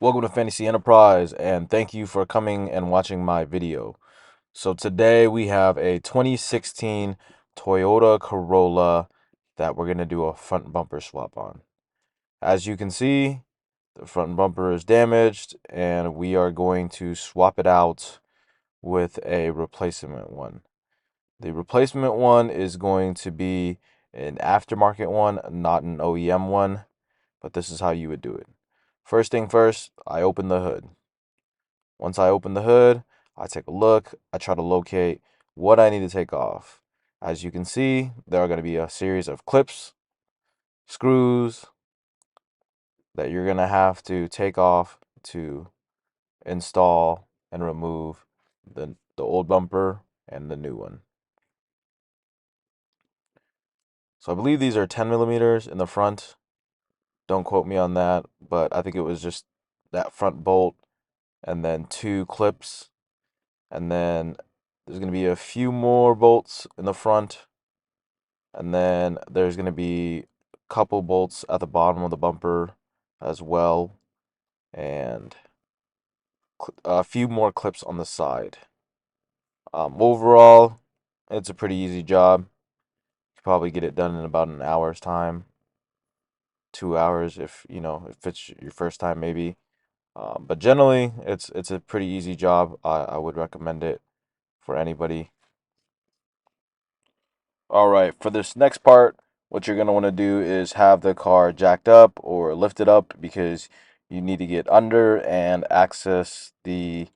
Welcome to Phantasy Enterprise, and thank you for coming and watching my video. So today we have a 2016 Toyota Corolla that we're going to do a front bumper swap on. As you can see, the front bumper is damaged, and we are going to swap it out with a replacement one. The replacement one is going to be an aftermarket one, not an OEM one, but this is how you would do it. First thing first, I open the hood. Once I open the hood, I take a look, I try to locate what I need to take off. As you can see, there are going to be a series of clips, screws that you're going to have to take off to install and remove the old bumper and the new one. So I believe these are 10 millimeters in the front. Don't quote me on that, but I think it was just that front bolt and then two clips, and then there's going to be a few more bolts in the front, and then there's going to be a couple bolts at the bottom of the bumper as well, and a few more clips on the side. Overall, it's a pretty easy job. You could probably get it done in about an hour's time, 2 hours if it's your first time maybe. But generally, it's a pretty easy job. I would recommend it for anybody. All right, for this next part, what you're going to want to do is have the car jacked up or lifted up because you need to get under and access the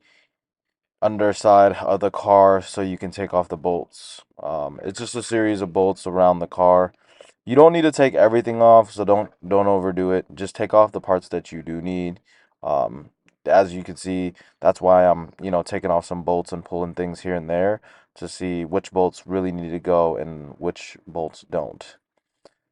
underside of the car so you can take off the bolts. It's just a series of bolts around the car. You don't need to take everything off, so don't overdo it. Just take off the parts that you do need. Um, as you can see, that's why I'm, taking off some bolts and pulling things here and there to see which bolts really need to go and which bolts don't.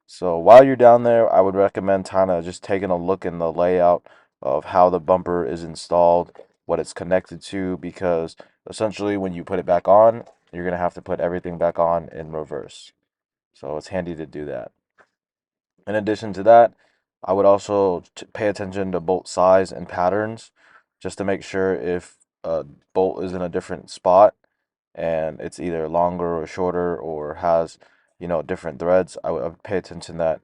So while you're down there, I would recommend kind of just taking a look in the layout of how the bumper is installed, what it's connected to, because essentially when you put it back on, you're going to have to put everything back on in reverse. So it's handy to do that. In addition to that, I would also pay attention to bolt size and patterns just to make sure if a bolt is in a different spot and it's either longer or shorter or has, different threads. I would pay attention to that.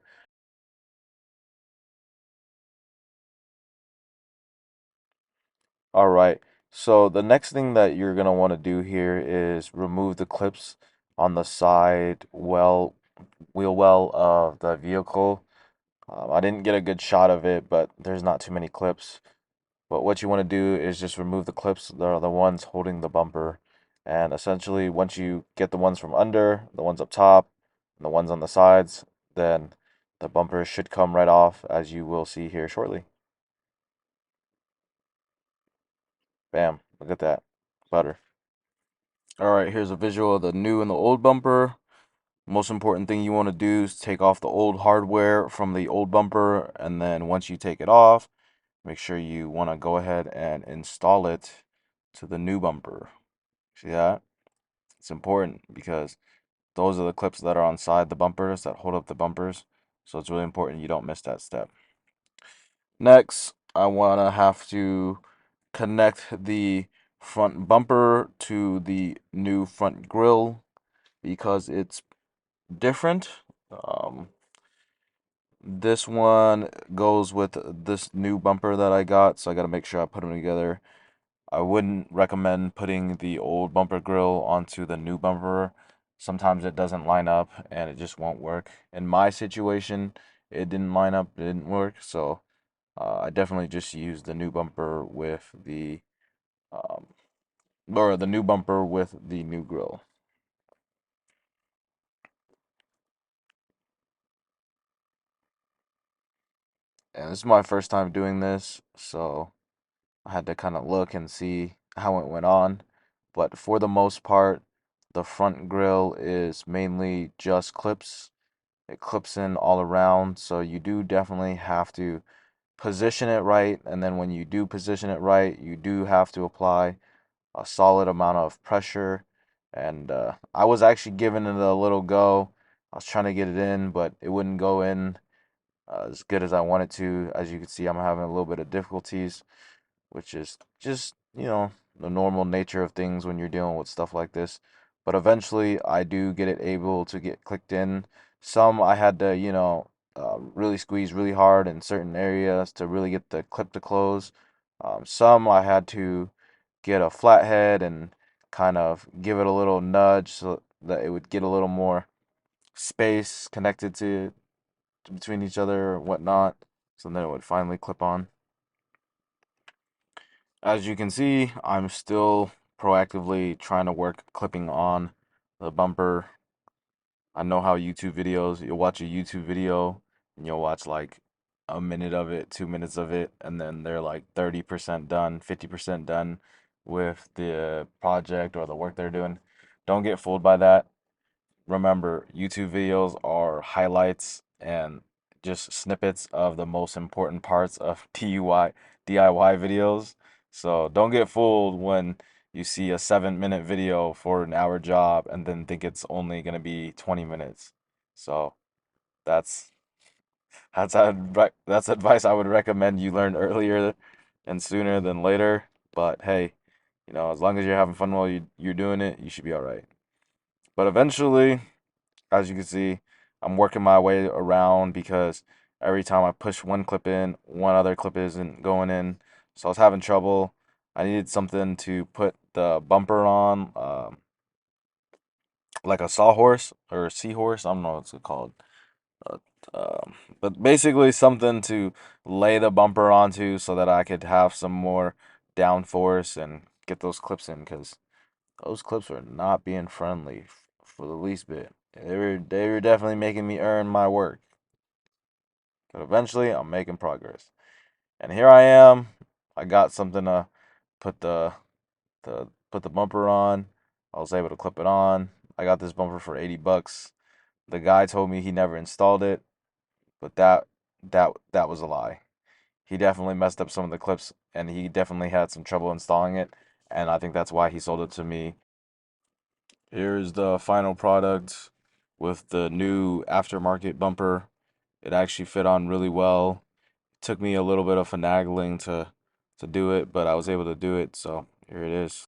All right. So the next thing that you're going to want to do here is remove the clips on the side wheel well of the vehicle. I didn't get a good shot of it, but there's not too many clips. But what you want to do is just remove the clips that are the ones holding the bumper. And essentially, once you get the ones from under, the ones up top, and the ones on the sides, then the bumper should come right off, as you will see here shortly. Bam, look at that. Butter. All right, here's a visual of the new and the old bumper. Most important thing you want to do is take off the old hardware from the old bumper, and then once you take it off, make sure you want to go ahead and install it to the new bumper. See that? It's important because those are the clips that are on side the bumpers that hold up the bumpers. So it's really important you don't miss that step. Next, I want to have to connect the front bumper to the new front grille because it's different. Um, this one goes with this new bumper that I got, so I got to make sure I put them together. I wouldn't recommend putting the old bumper grill onto the new bumper. Sometimes it doesn't line up and it just won't work. In my situation, it didn't line up, it didn't work, so I definitely just used the new bumper with um, the new bumper with the new grill. And this is my first time doing this, so I had to kind of look and see how it went on. But for the most part, the front grill is mainly just clips. It clips in all around, so you do definitely have to position it right. And then when you do position it right, you do have to apply a solid amount of pressure. And I was actually giving it a little go. I was trying to get it in, but it wouldn't go in. as good as I wanted to. As you can see, I'm having a little bit of difficulties, which is just, the normal nature of things when you're dealing with stuff like this. But eventually, I do get it able to get clicked in. Some I had to, really squeeze really hard in certain areas to really get the clip to close. Some I had to get a flathead and kind of give it a little nudge so that it would get a little more space connected to between each other or whatnot, so then it would finally clip on. As you can see, I'm still proactively trying to work clipping on the bumper. I know how YouTube videos, you'll watch a YouTube video and you'll watch like a minute of it, 2 minutes of it, and then they're like 30% done, 50% done with the project or the work they're doing. Don't get fooled by that. Remember, YouTube videos are highlights and just snippets of the most important parts of DIY videos. So don't get fooled when you see a 7-minute video for an hour job and then think it's only going to be 20 minutes. So that's that's advice I would recommend you learn earlier and sooner than later. But hey, as long as you're having fun while you're doing it, you should be all right. But eventually, as you can see, I'm working my way around because every time I push one clip in, one other clip isn't going in. So I was having trouble. I needed something to put the bumper on, like a sawhorse or a seahorse. I don't know what it's called. Uh, but basically something to lay the bumper onto so that I could have some more downforce and get those clips in, because those clips are not being friendly for the least bit. They were definitely making me earn my work. But eventually I'm making progress. And here I am. I got something to put the bumper on. I was able to clip it on. I got this bumper for 80 bucks. The guy told me he never installed it, but that was a lie. He definitely messed up some of the clips and he definitely had some trouble installing it, and I think that's why he sold it to me. Here's the final product with the new aftermarket bumper. It actually fit on really well. It took me a little bit of finagling to do it, but I was able to do it, so here it is.